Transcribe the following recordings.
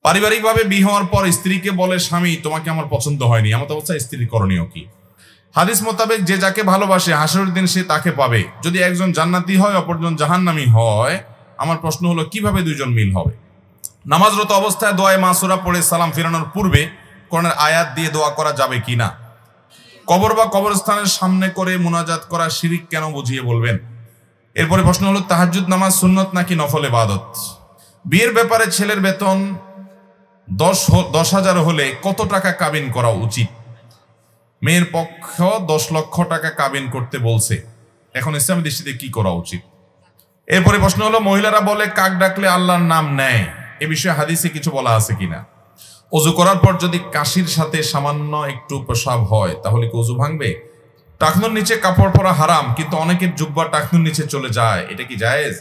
পারিবারিকভাবে বিয়ে হওয়ার পর স্ত্রীকে বলে স্বামী তোমাকে আমার পছন্দ হয়নি, এমন অবস্থায় স্ত্রীর করণীয় কি? হাদিস মোতাবেক যে যাকে ভালোবাসে হাসরের দিন সে তাকে পাবে। যদি একজন জান্নাতি হয় অপরজন জাহান্নামী হয়, আমার প্রশ্ন হলো কিভাবে দুইজন মিল হবে? নামাজরত অবস্থায় দোয়ায়ে মাসুরা পড়ে সালাম ফেরানোর পূর্বে কোরআনের আয়াত দিয়ে দোয়া করা যাবে কিনা? কবর বা কবরস্থানের সামনে করে মুনাজাত করা শিরিক কেন বুঝিয়ে বলবেন? এরপরে প্রশ্ন হলো তাহাজ্জুদ নামাজ সুন্নত নাকি নফল ইবাদত? বিয়ের ব্যাপারে ছেলের বেতন 10,000 হলে কত টাকা কাবিন করা উচিত? মেয়ের পক্ষ 10 লক্ষ টাকা কাবিন করতে বলছে, এখন ইসলামী দৃষ্টিতে কি করা উচিত? এরপরে প্রশ্ন হলো মহিলারা বলে কাক ডাকলে আল্লাহর নাম নেয়, এ বিষয়ে হাদিসে কিছু বলা আছে কিনা? ওযু করার পর যদি কাশির সাথে সামান্য একটু পেশাব হয় তাহলে কি ওযু ভাঙবে? টাকনুর নিচে কাপড় পরা হারাম, কিন্তু অনেকের জুব্বা টাকনুর নিচে চলে যায়, এটা কি জায়েজ?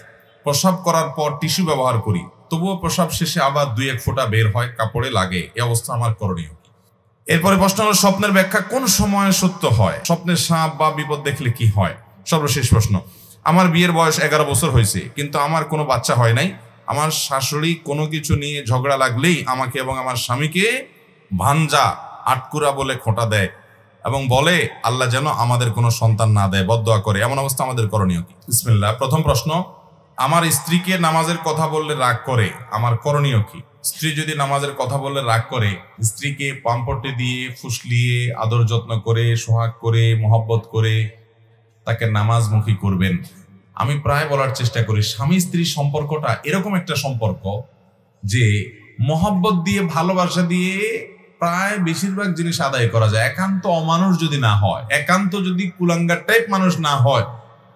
প্রসাব করার পর টিস্যু ব্যবহার করি, তবুও প্রসাব শেষে আবার 2-1 ফোঁটা বের হয়, কাপড়ে লাগে, এই অবস্থা আমার করণীয় কি? এরপরে প্রশ্ন হলো স্বপ্নের ব্যাখ্যা কোন সময় সত্য হয়? স্বপ্নের সাপ বা বিপদ দেখলে কি হয়? সর্বশেষ প্রশ্ন, আমার বিয়ের বয়স 11 বছর হয়েছে, কিন্তু আমার কোনো বাচ্চা হয় নাই। আমার শাশুড়ি কোনো কিছু নিয়ে ঝগড়া লাগলেই আমাকে এবং আমার স্বামীকে ভাঞ্জা আটকুরা বলে খোঁটা দেয় এবং বলে আল্লাহ যেন আমাদের কোনো সন্তান না দেয়, বদদোয়া করে, এমন অবস্থা আমাদের করণীয় কি? বিসমিল্লাহ। প্রথম প্রশ্ন, আমার স্ত্রীকে নামাজের কথা বললে রাগ করে, আমার করণীয় কি? স্ত্রী যদি নামাজের কথা বললে রাগ করে, স্ত্রীকে পাম্পটে দিয়ে ফুসলিয়ে আদর যত্ন করে সোহাগ করে মহব্বত করে তাকে নামাজমুখী করবেন। আমি প্রায় বলার চেষ্টা করি স্বামী স্ত্রীর সম্পর্কটা এরকম একটা সম্পর্ক যে মহব্বত দিয়ে ভালোবাসা দিয়ে প্রায় বেশিরভাগ জিনিস আদায় করা যায়। একান্ত অমানুষ যদি না হয়, একান্ত যদি কুলাঙ্গার টাইপ মানুষ না হয়,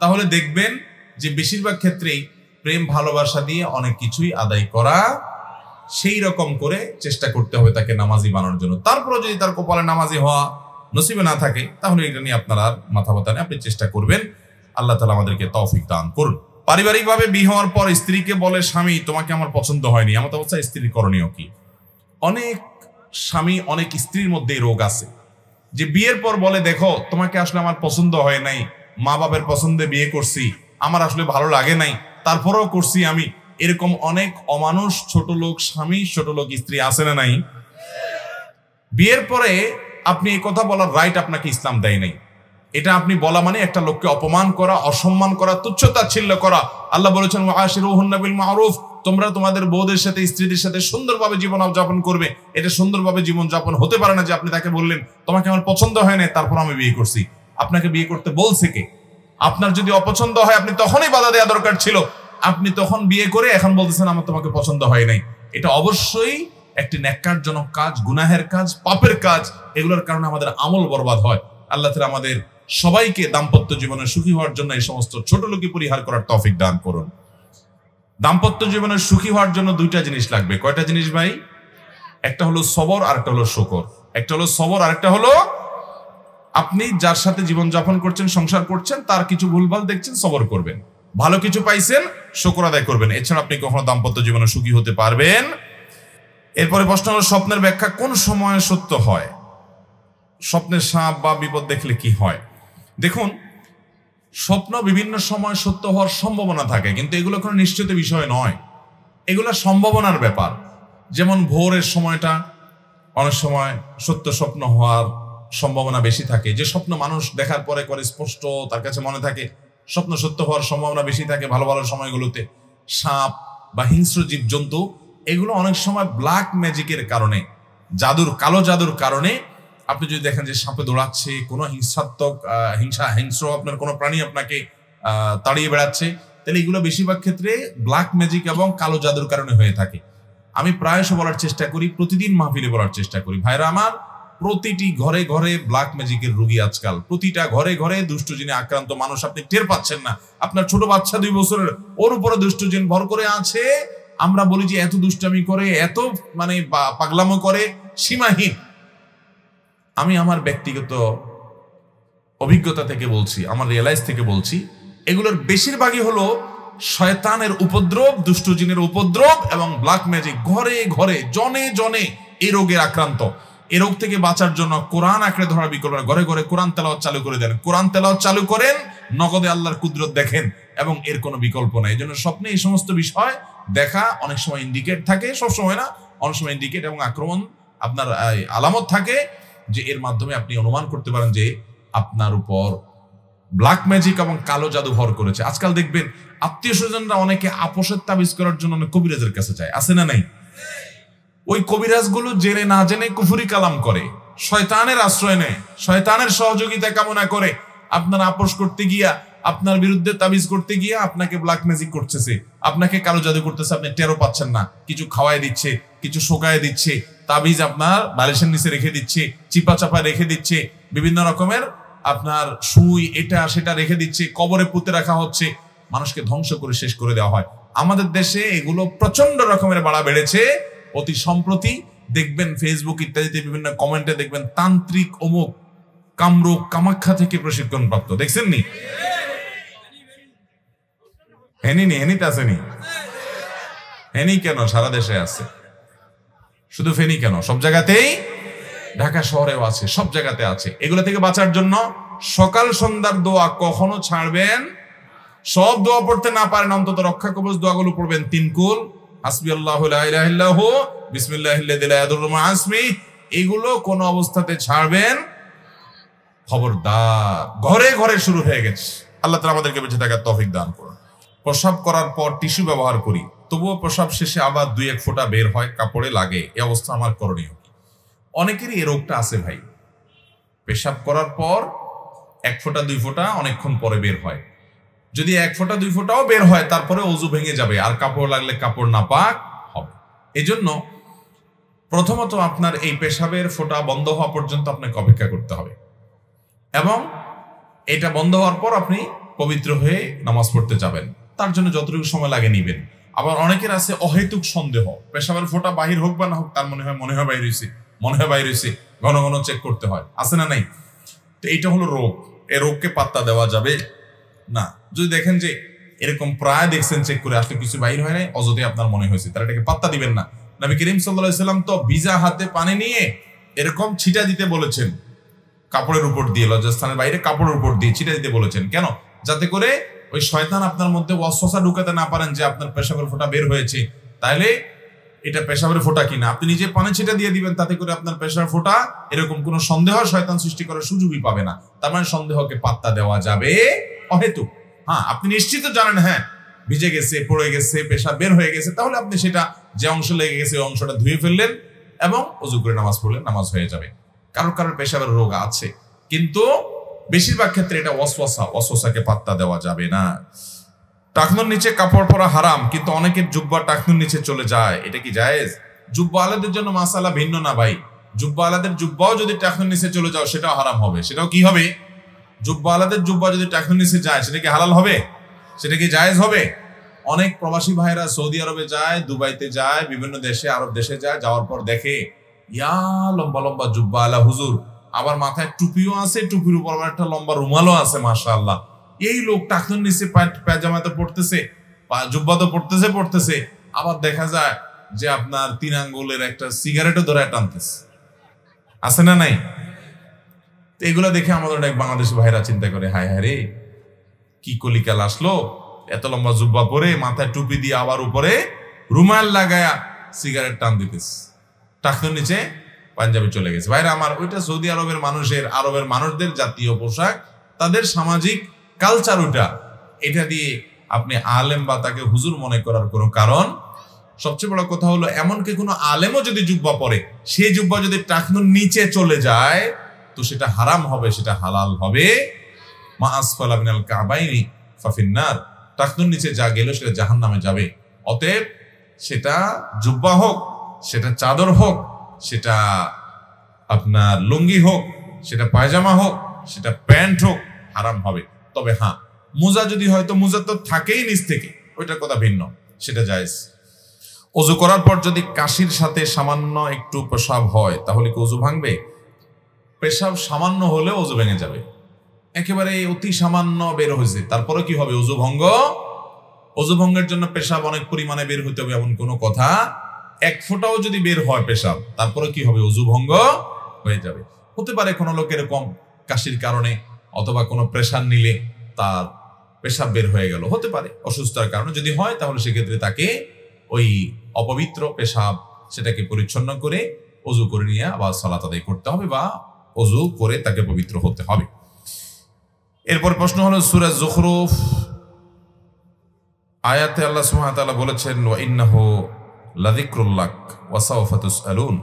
তাহলে দেখবেন যে বেশিরভাগ ক্ষেত্রেই প্রেম ভালোবাসা দিয়ে অনেক কিছুই আদায় করা, সেই রকম করে চেষ্টা করতে হবে তাকে নামাজি বানানোর জন্য। তারপরে যদি তার কপালে নামাজি হওয়া নসিবে না থাকে তাহলে এটা নিয়ে আপনার আর মাথা ব্যথা নেই, আপনি চেষ্টা করবেন। আল্লাহ তাআলা আমাদেরকে তৌফিক দান করুন। পারিবারিকভাবে বিয়ে হওয়ার পর স্ত্রীকে বলে স্বামী তোমাকে আমার পছন্দ হয়নি, এমন অবস্থায় স্ত্রীর করণীয় কি? অনেক স্বামী অনেক স্ত্রীর মধ্যে রোগ আছে যে বিয়ের পর বলে দেখো তোমাকে আসলে আমার পছন্দ হয় নাই, মা বাবার পছন্দে বিয়ে করছি, আমার আসলে ভালো লাগে নাই, তারপরেও করছি আমি। এরকম অনেক অমানুষ ছোট লোক স্বামী ছোট লোক স্ত্রী আছে না নাই? বিয়ের পরে আপনি এই কথা বলার রাইট আপনাকে ইসলাম দেয় নাই। এটা আপনি বলা মানে একটা লোককে অপমান করা, অসম্মান করা, তুচ্ছতাচ্ছিল্য করা। আল্লাহ বলেছেন ওয়াশিরুহুন্না বিল মারুফ, তোমরা তোমাদের বউদের সাথে স্ত্রীদের সাথে সুন্দরভাবে জীবন যাপন করবে। এটা সুন্দরভাবে জীবন যাপন হতে পারে না যে আপনি তাকে বললেন তোমাকে আমার পছন্দ হয় না তারপর আমি বিয়ে করছি। আপনাকে বিয়ে করতে বলছে কে? আপনার যদি অপছন্দ হয় আপনি তখনই বাধা দেওয়া দরকার ছিল, আপনি তখন বিয়ে করে এখন বলতেছেন আমার তোমাকে পছন্দ হয় নাই। এটা অবশ্যই একটি ন্যাক্কারজনক কাজ, গুনাহের কাজ, পাপের কাজ। এগুলোর কারণে আমাদের আমল বরবাদ হয়। আল্লাহ তাআলা আমাদের সবাইকে দাম্পত্য জীবনে সুখী হওয়ার জন্য এই সমস্ত ছোট লোকই পরিহার করার তৌফিক দান করুন। দাম্পত্য জীবনে সুখী হওয়ার জন্য দুইটা জিনিস লাগবে। কয়টা জিনিস ভাই? একটা হলো সবর আর একটা হলো শুকর। একটা হলো সবর আর একটা হলো আপনি যার সাথে জীবন যাপন করছেন, সংসার করছেন, তার কিছু ভুলভাল দেখছেন, সবর করবেন। ভালো কিছু পাইছেন, শুকর আদায় করবেন। এছাড়া আপনি কখনো দাম্পত্য জীবনে সুখী হতে পারবেন। এরপরে প্রশ্ন হলো স্বপ্নের ব্যাখ্যা কোন সময় সত্য হয়? স্বপ্নের সাপ বা বিপদ দেখলে কি হয়? দেখুন, স্বপ্ন বিভিন্ন সময় সত্য হওয়ার সম্ভাবনা থাকে, কিন্তু এগুলো কোনো নিশ্চিত বিষয় নয়, এগুলো সম্ভাবনার ব্যাপার। যেমন ভোরের সময়টা অনেক সময় সত্য স্বপ্ন হওয়ার সম্ভাবনা বেশি থাকে। যে স্বপ্ন মানুষ দেখার পরে করে স্পষ্ট তার কাছে মনে থাকে, স্বপ্ন সত্য হওয়ার সম্ভাবনা বেশি থাকে ভালো ভালো সময়গুলোতে। সাপ বা হিংস্র জীবজন্তু এগুলো অনেক সময় ব্ল্যাক ম্যাজিকের কারণে, কালো জাদুর কারণে আপনি যদি দেখেন যে সাপে দৌড়াচ্ছে, কোনো হিংস্র আপনার কোনো প্রাণী আপনাকে তাড়িয়ে বেড়াচ্ছে, তাহলে এগুলো বেশিরভাগ ক্ষেত্রে ব্ল্যাক ম্যাজিক এবং কালো জাদুর কারণে হয়ে থাকে। আমি প্রায়শ বলার চেষ্টা করি, প্রতিদিন মাহফিলে বলার চেষ্টা করি, ভাইরা আমার, প্রতিটি ঘরে ঘরে ব্ল্যাক ম্যাজিকের রোগী আজকাল। প্রতিটা ঘরে ঘরে দুষ্ট জিনে আক্রান্ত মানুষ আপনি টের পাচ্ছেন না। আপনার ছোট বাচ্চা 2 বছরের, ওর উপরে দুষ্ট জিন ভর করে আছে। আমরা বলি যে এত দুষ্টামি করে, এত মানে পাগলামো করে, সীমাহীন। আমি আমার ব্যক্তিগত অভিজ্ঞতা থেকে বলছি, আমার রিয়েলাইজ থেকে বলছি, এগুলোর বেশিরভাগই হলো শয়তানের উপদ্রব, দুষ্ট জিনের উপদ্রব এবং ব্ল্যাক ম্যাজিক। ঘরে ঘরে জনে জনে এই রোগের আক্রান্ত। এই রোগ থেকে বাঁচার জন্য কোরআন আঁকড়ে ধরার বিকল্প, ঘরে ঘরে কোরআন তেলাওয়াত চালু করে দেন, কোরআন তেলাওয়াত চালু করেন, নগদে আল্লাহর কুদরত দেখেন এবং এর কোনো বিকল্প নাই। এই জন্য স্বপ্নে এই সমস্ত বিষয় দেখা অনেক সময় ইন্ডিকেট থাকে, সব সময় না, অনেক সময় ইন্ডিকেট এবং আক্রমণ আপনার আলামত থাকে যে এর মাধ্যমে আপনি অনুমান করতে পারেন যে আপনার উপর ব্ল্যাক ম্যাজিক এবং কালো জাদু ভর করেছে। আজকাল দেখবেন আত্মীয় স্বজনরা অনেকে আপোষের তাবিজ করার জন্য অনেক কবিরাজের কাছে যায়, আছে না নাই? ওই কবিরাজগুলো জেনে না জেনে কুফরি কালাম করে, শয়তানের আশ্রয় নেয়, শয়তানের সহযোগিতা কামনা করে আপনার আপোষ করতে গিয়া, আপনার বিরুদ্ধে তাবিজ করতে গিয়া আপনাকে ব্ল্যাক ম্যাজিক করতেছে, আপনাকে কালো জাদু করতেছে, আপনি টেরও পাচ্ছেন না। কিছু খাওয়াই দিচ্ছে, কিছু শোকায় দিচ্ছে, তাবিজ আপনার বালিশের নিচে রেখে দিচ্ছে, চিপা চাপা রেখে দিচ্ছে, বিভিন্ন রকমের আপনার সুই এটা সেটা রেখে দিচ্ছে, কবরে পুঁতে রাখা হচ্ছে, মানুষকে ধ্বংস করে শেষ করে দেওয়া হয়। আমাদের দেশে এগুলো প্রচন্ড রকমের বাড়া বেড়েছে। অতি সম্প্রতি দেখবেন ফেসবুক ইত্যাদিতে বিভিন্ন কমেন্টে দেখবেন তান্ত্রিক অমুক কামরূপ কামাখ্যা থেকে প্রশিক্ষণ প্রাপ্ত, দেখছেন নি? হেনিতে আসেনি? হেনি কেন সারা দেশে আছে, শুধু ফেনি কেন, সব জায়গাতেই, ঢাকা শহরেও আছে, সব জায়গাতে আছে। এগুলো থেকে বাঁচার জন্য সকাল সন্ধ্যার দোয়া কখনো ছাড়বেন। সব দোয়া পড়তে না পারেন অন্তত রক্ষা কবচ দোয়াগুলো পড়বেন। 3 কুল, হাসবি আল্লাহু লা ইলাহা ইল্লাহু, বিসমিল্লাহিল্লাযী লা ইয়াদুররু মা ইসমিহি, এগুলো কোন অবস্থাতে ছাড়বেন। খবরদার, ঘরে ঘরে শুরু হয়ে গেছে। আল্লাহ তাআলা আমাদেরকে বেঁচে থাকার তৌফিক দান করুন। প্রসাব করার পর টিস্যু ব্যবহার করি, তবুও প্রসাব শেষে আবার 2-1 ফোঁটা বের হয়, কাপড়ে লাগে, এই অবস্থা আমার করণীয়? অনেকেরই এই রোগটা আছে ভাই, পেশাব করার পর 1 ফোঁটা 2 ফোঁটা অনেকক্ষণ পরে বের হয়। যদি 1 ফোঁটা 2 ফোঁটাও বের হয় তারপরে ওযু ভেঙে যাবে, আর কাপড় লাগলে কাপড় নাপাক হবে। এজন্য প্রথমত আপনার এই পেশাবের ফোঁটা বন্ধ হওয়া পর্যন্ত আপনাকে অপেক্ষা করতে হবে, এবং এটা বন্ধ হওয়ার পর আপনি পবিত্র হয়ে নামাজ পড়তে যাবেন। তার জন্য যতটুকু সময় লাগে নিবেন। আবার অনেকের আছে অহেতুক সন্দেহ, পেশাবের ফোঁটা বাহির হোক বা না হোক, তার মনে হয় বাহির হয়েছে, ঘন ঘন চেক করতে হয়, আছে না নাই? তো এইটা হলো রোগ, এই রোগকে পাত্তা দেওয়া যাবে না। যদি দেখেন যে এরকম প্রায় দেখছেন চেক করে আসলে কিছু বাহির হয় নাই, অযথা আপনার মনে হয়েছে, তারা এটাকে পাত্তা দিবেন না। নবী করিম সাল্লাল্লাহু আলাইহি সাল্লাম তো ভিজা হাতে পানি নিয়ে এরকম ছিটা দিতে বলেছেন, কাপড়ের উপর দিয়ে, লজ্জাস্থানের বাইরে কাপড়ের উপর দিয়ে ছিটা দিতে বলেছেন। কেন? যাতে করে ওই শয়তান আপনার মধ্যে ওয়াসওয়াসা ঢুকাতে না পারেন যে আপনার পেশাবের ফোঁটা বের হয়েছে, তাইলে এটা পেশাবের ফোঁটা কিনা। আপনি নিজে পানি ছিটা দিয়ে দিবেন, তাতে করে আপনার পেশাবের ফোঁটা এরকম কোনো সন্দেহ শয়তান সৃষ্টি করার সুযোগই পাবে না। তার মানে সন্দেহকে পাত্তা দেওয়া যাবে অহেতুক। হ্যাঁ, আপনি নিশ্চিত জানেন হ্যাঁ ভিজে গেছে, পড়ে গেছে, পেশাব বের হয়ে গেছে, তাহলে আপনি সেটা যে অংশ লেগে গেছে ওই অংশটা ধুয়ে ফেললেন এবং ওযু করে নামাজ পড়লেন, নামাজ হয়ে যাবে। কারোর পেশাবের রোগ আছে, কিন্তু বেশিরভাগ ক্ষেত্রে এটা ওয়াসওয়াসাকে পাত্তা দেওয়া যাবে না। টাকনুর নিচে কাপড় পরা হারাম, কিন্তু অনেকের জুব্বা টাকনুর নিচে চলে যায়, এটা কি জায়েজ? জুব্বা আলাদের জন্য মাসালা ভিন্ন না ভাই। জুব্বা আলাদের জুব্বাও যদি টাকনুর নিচে চলে যাও সেটাও হারাম হবে। সেটাও কি হবে? জুব্বা আলাদের জুব্বা যদি টাকনুর নিচে যায় সেটা কি হালাল হবে? সেটা কি জায়েজ হবে? অনেক প্রবাসী ভাইরা সৌদি আরবে যায়, দুবাইতে যায়, বিভিন্ন দেশে, আরব দেশে যায়, যাওয়ার পর দেখে ইয়া লম্বা লম্বা জুব্বা আলা হুজুর, আবার মাথায় টুপিও আছে, টুপির উপর আবার একটা লম্বা রুমালও আছে, মাশাআল্লাহ। এই লোক টাকনুর নিচে পায়জামাতে পড়তেছে, জুব্বা তো পড়তেছে, আবার দেখা যায় যে আপনার 3 আঙ্গুলের একটা সিগারেটও ধরে টানতেছে, আছে না নাই? তো এগুলো দেখে আমাদের অনেক বাংলাদেশি ভাইরা চিন্তা করে, হায় হায় রে, কি কলিকাল আসলো, এত লম্বা জুব্বা পরে মাথায় টুপি দিয়ে আবার উপরে রুমাল লাগায়া সিগারেট টান দিতেছে, টাকনুর নিচে পাঞ্জাবি চলে গেছে। ভাইরা আমার, ওইটা সৌদি আরবের মানুষদের জাতীয় পোশাক, তাদের সামাজিক কালচার ওটা। এটা দিয়ে আপনি আলেম বা তাকে হুজুর মনে করার কোনো কারণ। সবচেয়ে বড় কথা হলো, এমনকি কোনো আলেমও যদি জুব্বা পরে, সেই জুব্বা যদি টাকনুর নিচে চলে যায় তো সেটা হারাম হবে, সেটা হালাল হবে। মা আসফালা মিনাল কাবাইনি ফাফিন্নার, টাকনুর নিচে যা গেল সেটা জাহান্নামে যাবে। অতএব সেটা জুব্বা হোক, সেটা চাদর হোক, সেটা আপনার লুঙ্গি হোক, সেটা পায়জামা হোক, সেটা প্যান্ট হোক, হারাম হবে। তবে হ্যাঁ, মোজা যদি হয়, তো মোজা তো থাকেই নিচ থেকে, ওইটার কথা ভিন্ন, সেটা জায়েজ। ওযু করার পর যদি কাশির সাথে সামান্য একটু পেশাব হয় তাহলে কি ওযু ভাঙবে? পেশাব সামান্য হলে ওযু ভেঙে যাবে। একেবারে অতি সামান্য বের হয়েছে, তারপরে কি হবে? ওযু ভঙ্গ। ওযু ভঙ্গের জন্য পেশাব অনেক পরিমাণে বের হইতে হবে এমন কোনো কথা। 1 ফোঁটাও যদি বের হয় পেশাব, তারপরে কি হবে? ওযু ভঙ্গ হয়ে যাবে। হতে পারে কোনো লোক এরকম কাশির কারণে অথবা কোনো প্রেসার নিলে তার পেশাব বের হয়ে গেল, হতে পারে অসুস্থতার কারণে। যদি হয় তাহলে সেক্ষেত্রে তাকে ওই অপবিত্র পেশাব সেটাকে পরিচ্ছন্ন করে ওযু করে নিয়ে আবার সালাত আদায় করতে হবে বা ওযু করে তাকে পবিত্র হতে হবে। এরপর প্রশ্ন হলো সূরা যুখরুফ আয়াতে আল্লাহ সুবহানাহু ওয়া তাআলা বলেছেন ওয়া ইন্নাহু লাযিকরুল্লাক ওয়া সাওফা তুসআলুন,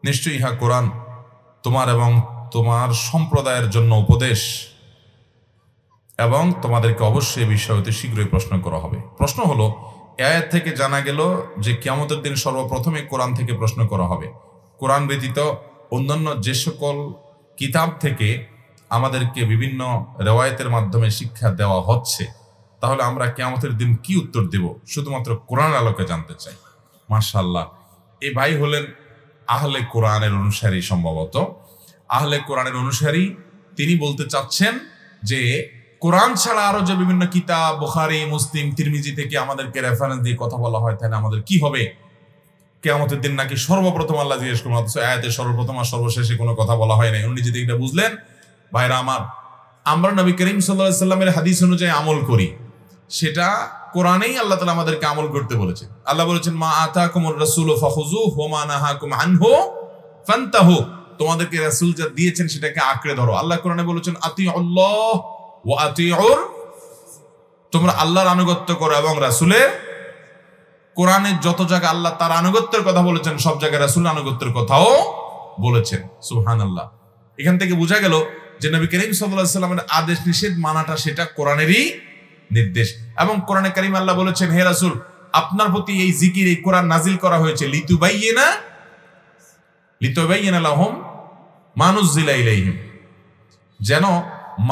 নিশ্চয়ই ইহা কোরআন তোমার এবং তোমার সম্প্রদায়ের জন্য উপদেশ এবং তোমাদেরকে অবশ্যই এই বিষয় হতে শীঘ্রই প্রশ্ন করা হবে। প্রশ্ন হলো এই আয়াত থেকে জানা গেল যে কিয়ামতের দিন সর্বপ্রথমে কোরআন থেকে প্রশ্ন করা হবে। কোরআন ব্যতীত অন্যান্য যে সকল কিতাব থেকে আমাদেরকে বিভিন্ন রেওয়ায়েতের মাধ্যমে শিক্ষা দেওয়া হচ্ছে, তাহলে আমরা কিয়ামতের দিন কি উত্তর দেব শুধুমাত্র কোরআন আলোকে জানতে চাই। মাশাআল্লাহ, এই ভাই হলেন আহলে কোরআনের অনুসারী, সম্ভবত আহলে কোরআনের অনুসারী। তিনি বলতে চাচ্ছেন যে কোরআন ছাড়া আরো যে বিভিন্ন কিতাব বুখারী, মুসলিম, তিরমিজি থেকে আমাদেরকে রেফারেন্স দিয়ে কথা বলা হয়, তাহলে আমাদের কি হবে? কিয়ামতের দিন নাকি সর্বপ্রথম আল্লাহ জিজ্ঞেস করবেন, অথচ আয়াতে সর্বপ্রথম আর সর্বশেষে কোনো কথা বলা হয় নাই। উনি যদি এটা বুঝলেন, ভাইরা আমার, আমরা নবী করিম সাল্লাল্লাহু আলাইহি সাল্লামের হাদিস অনুযায়ী আমল করি, সেটা কোরআনেই আল্লাহ তাআলা আমাদেরকে আমল করতে বলেছেন। আল্লাহ বলেছেন মা আতাকুমুর রাসূলু ফাখুযুহু ওয়া মা নাহাকুম আনহু ফান্তাহু, তোমাদেরকে রাসূল যা দিয়েছেন সেটাকে আঁকড়ে ধরো। আল্লাহ কোরআনে বলেছেন আতিউল্লাহ ওয়া আতিউর, তোমরা আল্লাহর আনুগত্য করো এবং রাসূলের। কোরআনের যত জায়গায় আল্লাহ তার আনুগত্যের কথা বলেছেন, সব জায়গায় রাসূলের আনুগত্যের কথাও বলেছেন। সুবহানাল্লাহ। এখান থেকে বোঝা গেল যে নবী করিম সাল্লাল্লাহু আলাইহি সাল্লামের আদেশ নিষেধ মানাটা সেটা কোরআনেরই নির্দেশ। এবং কোরআনে কারীম আল্লাহ বলেছেন, হে রাসূল, আপনার প্রতি এই জিকির, এই কোরআন নাজিল করা হয়েছে লিতুবাইয়িনা লাহুম মা নুযিলা ইলাইহিম, যেন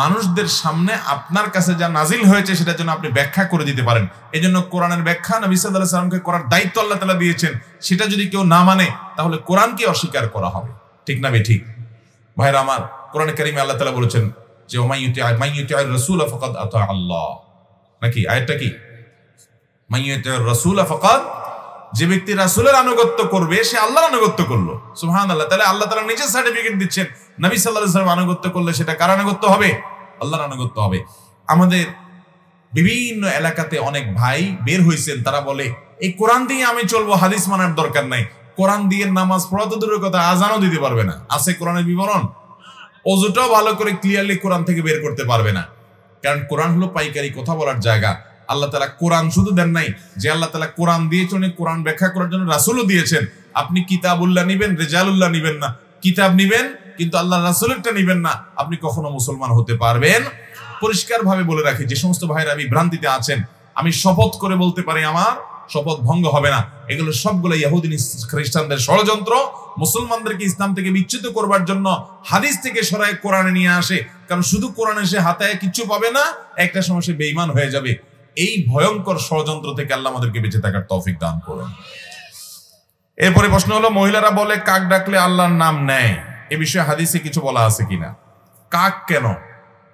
মানুষদের সামনে আপনার কাছে যা নাজিল হয়েছে সেটা যেন আপনি ব্যাখ্যা করে দিতে পারেন। এই জন্য কোরআনের ব্যাখ্যা নবী সাল্লাল্লাহু আলাইহি সাল্লামকে করার দায়িত্ব আল্লাহ তাআলা দিয়েছেন। সেটা যদি কেউ না মানে, তাহলে কোরআনকে অস্বীকার করা হবে। ঠিক না ঠিক? ভাইরা আমার, কোরআনে কারীমে আল্লাহ তাআলা বলেছেন যে মাইয়ুতি'আর রাসূল ফাকাদ আতা আল্লাহ, নাকি আয়াতটা কি? মাইয়ুতি'আর রাসূল ফাকাদ, যে ব্যক্তি রাসূলের আনুগত্য করবে সে আল্লাহর আনুগত্য করলো। সুবহানাল্লাহ। তাহলে আল্লাহ তাআলা নিজে সার্টিফিকেট দিচ্ছেন, নবী সাল্লাল্লাহু আলাইহি ওয়াসাল্লাম আনুগত্য করলে সেটা কার আনুগত্য হবে? আল্লাহর আনুগত্য হবে। আমাদের বিভিন্ন এলাকাতে অনেক ভাই বের হয়েছেন, তারা বলে এই কোরআন দিয়ে আমি চলবো, হাদিস মানার দরকার নাই। কোরআন দিয়ে নামাজ পড়া তো দূরের কথা, আজানও দিতে পারবে না। আছে কোরআনের বিবরণ, ওযুটাও ভালো করে ক্লিয়ারলি কোরআন থেকে বের করতে পারবে না। কারণ কোরআন হলো পাইকারি কথা বলার জায়গা। আল্লাহ তাআলা কোরআন শুধু দেন নাই, যে আল্লাহ তাআলা কোরআন দিয়েছেন, কোরআন ব্যাখ্যা করার জন্য রাসূলও দিয়েছেন। আপনি কিতাবুল্লাহ নিবেন, রিজালুল্লাহ নিবেন না। কিতাব নিবেন কিন্তু আল্লাহ রাসূলেরটা নিবেন না, আপনি কখনো মুসলমান হতে পারবেন? পরিষ্কার ভাবে বলে রাখি, যে সমস্ত ভাইরা বিভ্রান্তিতে আছেন, আমি শপথ করে বলতে পারি আমার শপথ ভঙ্গ হবে না। এগুলো সবগুলো ইহুদি খ্রিস্টানদের ষড়যন্ত্র। মুসলমানদেরকে ইসলাম থেকে বিচ্যুত করবার জন্য হাদিস থেকে সরায় কোরআনে নিয়ে আসে। কারণ শুধু কোরআনে সে হাতায় কিচ্ছু পাবে না, একটা সময় সে বেঈমান হয়ে যাবে। এই ভয়ঙ্কর ষড়যন্ত্র থেকে আল্লাহ আমাদেরকে বেঁচে থাকার তৌফিক দান করুন। এরপরে প্রশ্ন হলো, মহিলারা বলে কাক ডাকলে আল্লাহর নাম নেয়, এ বিষয়ে হাদিসে কিছু বলা আছে কিনা? কাক কেন?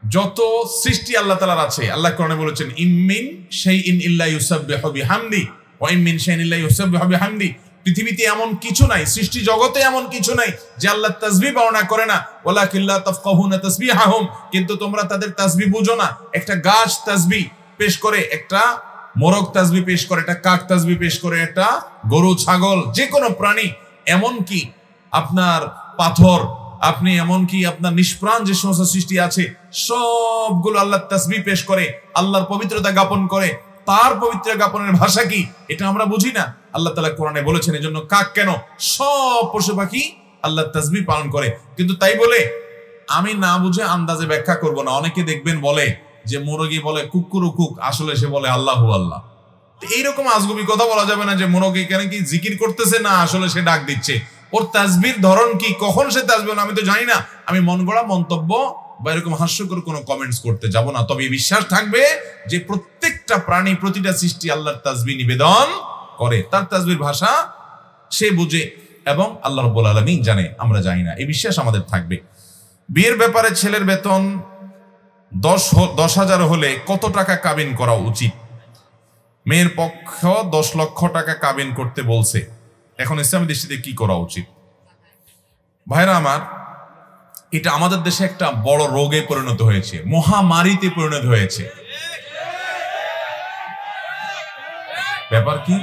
যত সৃষ্টি আল্লাহ তাআলার আছে, আল্লাহ কোরআনে বলেছেন ইমিন শাইইন ইল্লা ইউসাব্বিহু বিহামদি ওয়া ইমিন শাইইন ইল্লা ইউসাব্বিহু বিহামদি। পৃথিবীতে এমন কিছু নাই, সৃষ্টি জগতে এমন কিছু নাই যে আল্লাহ তাসবিহ বর্ণনা করে না। ওয়ালাকিল্লা তাফকাহুনা তাসবিহাহুম, কিন্তু তোমরা তাদের তাসবিহ বুঝো না। একটা গাছ তাসবিহ পেশ করে, একটা মোরগ তাসবিহ পেশ করে, একটা কাক তাসবিহ পেশ করে, একটা গরু, ছাগল, যে কোনো প্রাণী, এমন কি আপনার পাথর, আপনি এমনকি আপনার নিষ্প্রাণ যে সমস্ত সৃষ্টি আছে সবগুলো আল্লাহ তাসবিহ পেশ করে, আল্লাহর পবিত্রতা জ্ঞাপন করে। তার পবিত্রতা জ্ঞাপনের ভাষা কি এটা আমরা বুঝি না। আল্লাহ তাআলা কোরআনে বলেছেন, এজন্য কাক কেন, সব পশু পাখি আল্লাহর তাসবিহ পালন করে। কিন্তু তাই বলে আমি না বুঝে আন্দাজে ব্যাখ্যা করব না। অনেকে দেখবেন বলে যে মুরগি বলে কুকুরু কুক, আসলে সে বলে আল্লাহু আল্লাহ। এইরকম আজগুবি কথা বলা যাবে না যে মুরগি কেন কি জিকির করতেছে, না আসলে সে ডাক দিচ্ছে। ওর তাসবিহর ধরন কি, কখন সে তাসবিহ আমি তো জানি না। আমি মন গড়া মন্তব্য বা এরকম হাস্যকর কোনো কমেন্টস করতে যাব না। তবে বিশ্বাস থাকবে যে প্রত্যেকটা প্রাণী, প্রতিটা সৃষ্টি আল্লাহর তাসবিহ নিবেদন করে, তার তাসবিহর ভাষা সে বুঝে এবং আল্লাহ রাব্বুল আলামিন জানে, আমরা জানি না। এই বিশ্বাস আমাদের থাকবে। বিয়ের ব্যাপারে ছেলের বেতন 10,000 হলে কত টাকা কাবিন করা উচিত? মেয়ের পক্ষ 10 লক্ষ টাকা কাবিন করতে বলছে, এখন ইসলামী দৃষ্টিতে কি করা উচিত? ভাইরা আমার, এটা আমাদের দেশে একটা বড় রোগে পরিণত হয়েছে, মহামারীতে পরিণত হয়েছে। ব্যাপার কি?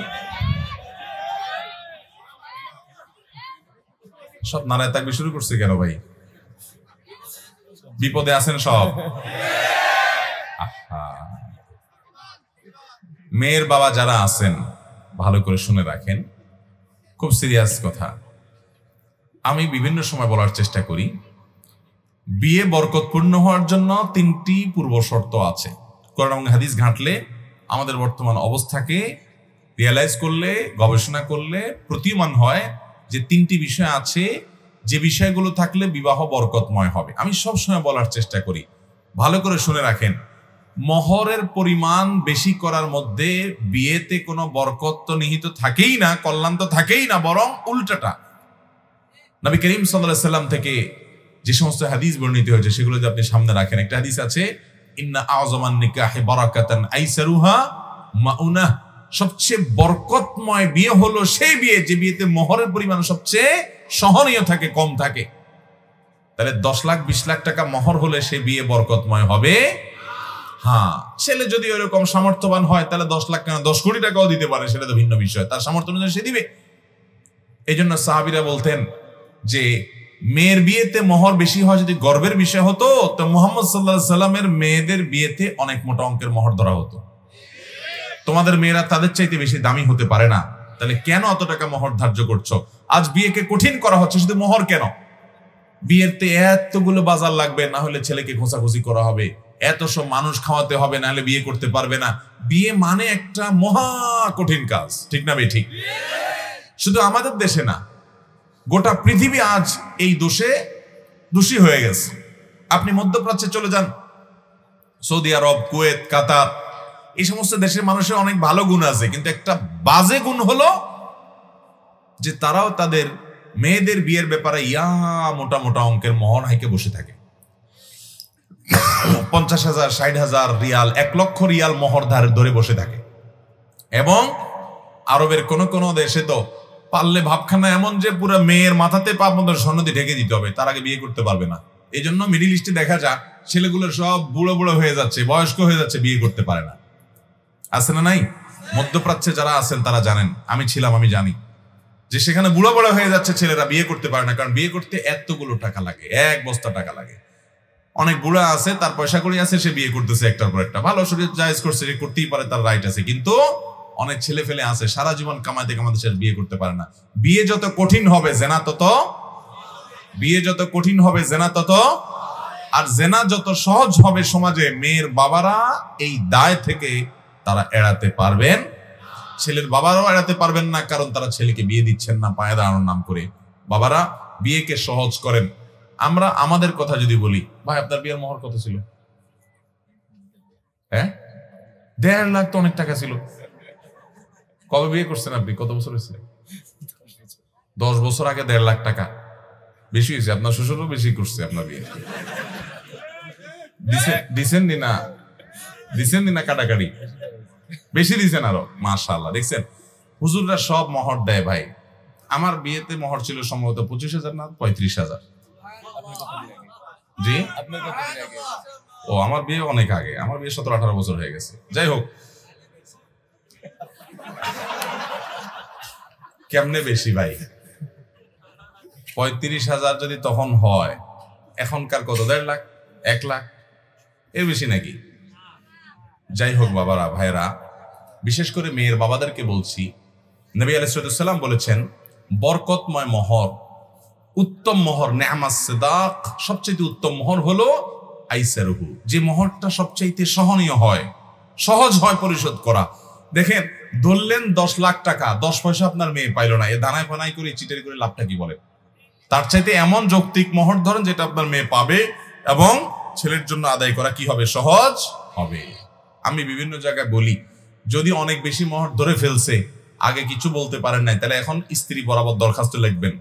সব নারায় তাকবীর শুরু করছে কেন ভাই? বিপদে আছেন সব? মেয়ের বাবা যারা আছেন ভালো করে শুনে রাখেন, খুব সিরিয়াস কথা। আমি বিভিন্ন সময় বলার চেষ্টা করি, বিয়ে বরকতপূর্ণ হওয়ার জন্য 3টি পূর্ব শর্ত আছে। কোরআন এবং হাদিস ঘাঁটলে, আমাদের বর্তমান অবস্থাকে রিয়েলাইজ করলে, গবেষণা করলে প্রতীয়মান হয় যে 3টি বিষয় আছে, যে বিষয়গুলো থাকলে বিবাহ বরকতময় হবে। আমি সবসময় বলার চেষ্টা করি, ভালো করে শুনে রাখেন, মহরের পরিমাণ বেশি করার মধ্যে বিয়েতে কোনো বরকত তো নিহিত থাকেই না, কল্যাণ তো থাকেই না, বরং উল্টাটা। নবী করিম সাল্লাল্লাহু আলাইহি সাল্লাম থেকে যে সমস্ত হাদিস বর্ণিত হয়েছে সেগুলো যদি আপনি সামনে রাখেন, একটা হাদিস আছে, ইন্না আযমান নিকাহি বারাকাতান আইসারুহা মাউনা, সবচেয়ে বরকতময় বিয়ে হলো সেই বিয়ে যে বিয়েতে মোহরের পরিমাণ সবচেয়ে সহনীয় থাকে, কম থাকে। তাহলে 10 লাখ 20 লাখ টাকা মোহর হলে সে বিয়ে বরকতময় হবে? হ্যাঁ, ছেলে যদি ওরকম সামর্থ্যবান হয় তাহলে 10 লাখ কেন 10 কোটি টাকাও দিতে পারে, সেটা তো ভিন্ন বিষয়, তার সামর্থ্য অনুযায়ী সে দিবে। এই জন্য সাহাবীরা বলতেন যে মেয়ের বিয়েতে মোহর বেশি হয় যদি গর্বের বিষয় হতো, তো মুহাম্মদ সাল্লাল্লাহু আলাইহি সাল্লামের মেয়েদের বিয়েতে অনেক মোটা অঙ্কের মোহর ধরা হতো। তোমাদের মেয়েরা তাদের চাইতে বেশি দামি হতে পারে না, তাহলে কেন অত টাকা মোহর ধার্য করছো? আজ বিয়েকে কঠিন করা হচ্ছে, শুধু মোহর কেন, বিয়েতে এতগুলো বাজার লাগবে, না হলে ছেলেকে ঘোষাঘুষি করা হবে, এত সব মানুষ খাওয়াতে হবে, না হলে বিয়ে করতে পারবে না। বিয়ে মানে একটা মহা কঠিন কাজ, ঠিক না? ঠিক। শুধু আমাদের দেশে না, গোটা পৃথিবী আজ এই দোষে দোষী হয়ে গেছে। আপনি মধ্যপ্রাচ্যে চলে যান, সৌদি আরব, কুয়েত, কাতার, এই সমস্ত দেশের মানুষের অনেক ভালো গুণ আছে, কিন্তু একটা বাজে গুণ হলো যে তারাও তাদের মেয়েদের বিয়ের ব্যাপারে মোটা মোটা অঙ্কের মোহর হাইকে বসে থাকে। 50,000, 60,000 রিয়াল, 1 লক্ষ রিয়াল মোহর ধরে বসে থাকে। এবং আরবের কোন কোন দেশে তো পারলে ভাবখানা এমন যে পুরো মেয়ের মাথাতে পা পর্যন্ত স্বর্ণ দিয়ে ঢেকে দিতে হবে, তার আগে বিয়ে করতে পারবে না। এই জন্য মিডিল ইস্টে দেখা যায় ছেলেগুলো সব বুড়ো বুড়ো হয়ে যাচ্ছে, বয়স্ক হয়ে যাচ্ছে, বিয়ে করতে পারে না। আছে না নাই? মধ্যপ্রাচ্যে যারা আছেন তারা জানেন, আমি ছিলাম, আমি জানি যে সেখানে বুড়ো বুড়ো হয়ে যাচ্ছে ছেলেরা, বিয়ে করতে পারে না, কারণ বিয়ে করতে এতগুলো টাকা লাগে, 1 বস্তা টাকা লাগে। অনেক বুড়া আছে, তার পয়সা কড়ি আছে, সে বিয়ে করতেছে একটার পর একটা, ভালো শরীর জায়েজ করছে, সে করতেই পারে, তার রাইট আছে। কিন্তু অনেক ছেলে ফেলে আছে সারা জীবন কামাইতে কামাইতে সে বিয়ে করতে পারে না। বিয়ে যত কঠিন হবে জেনা তত, বিয়ে যত কঠিন হবে জেনা তত, আর জেনা যত সহজ হবে সমাজে, মেয়ের বাবারা এই দায় থেকে তারা এড়াতে পারবেন, ছেলের বাবারাও এড়াতে পারবেন না, কারণ তারা ছেলেকে বিয়ে দিচ্ছেন না পায়ে দাঁড়ানোর নাম করে। বাবারা বিয়েকে সহজ করেন। আমরা আমাদের কথা যদি বলি, ভাই আপনার বিয়ের মোহর কত ছিল? হ্যাঁ, 1.5 লাখ তো অনেক টাকা ছিল। কবে বিয়ে করছেন আপনি? কত বছর হয়েছে? 10 বছর আগে 1.5 লাখ টাকা বেশি হয়েছে। আপনার শ্বশুরও বেশি করছে আপনার বিয়ে। দিছেন না? দিছেন না? কাটাকাটি বেশি দিছেন আরো, মাশাআল্লাহ। দেখছেন হুজুররা সব মোহর দেয় ভাই। আমার বিয়েতে মোহর ছিল সম্ভবত 25,000 না 35,000। জি, ও আমার বিয়ে অনেক আগে, আমার বিয়ে 17-18 বছর হয়ে গেছে। যাই হোক, কেমনে বেশি ভাই? 35,000 যদি তখন হয়, এখনকার কত? 1.5 লাখ, 1 লাখ, এর বেশি নাকি? যাই হোক বাবারা, ভাইরা, বিশেষ করে মেয়ের বাবাদেরকে বলছি, নবী আলাইহিস সালাম বলেছেন বরকতময় মোহর, উত্তম মোহর, নেআমাস সিদাক, সবচেয়ে উত্তম মোহর হলো আইসারুহু, যে মোহরটা সবচেয়ে সহনীয় হয়, সহজ হয় পরিশোধ করা। দেখেন, ধরলেন 10 লাখ টাকা, 10 পয়সা আপনার মেয়ে পাইল না, এ দানায় ফানাই করে চিটারি করে লাভটা কি বলে? তার চাইতে এমন যৌক্তিক মোহর ধরেন যেটা আপনার মেয়ে পাবে এবং ছেলের জন্য আদায় করা কি হবে? সহজ হবে। আমি বিভিন্ন জায়গায় বলি, যদি অনেক বেশি মোহর ধরে ফেলছে, আগে কিছু বলতে পারেন নাই, তাহলে এখন স্ত্রী বরাবর দরখাস্ত লিখবেন,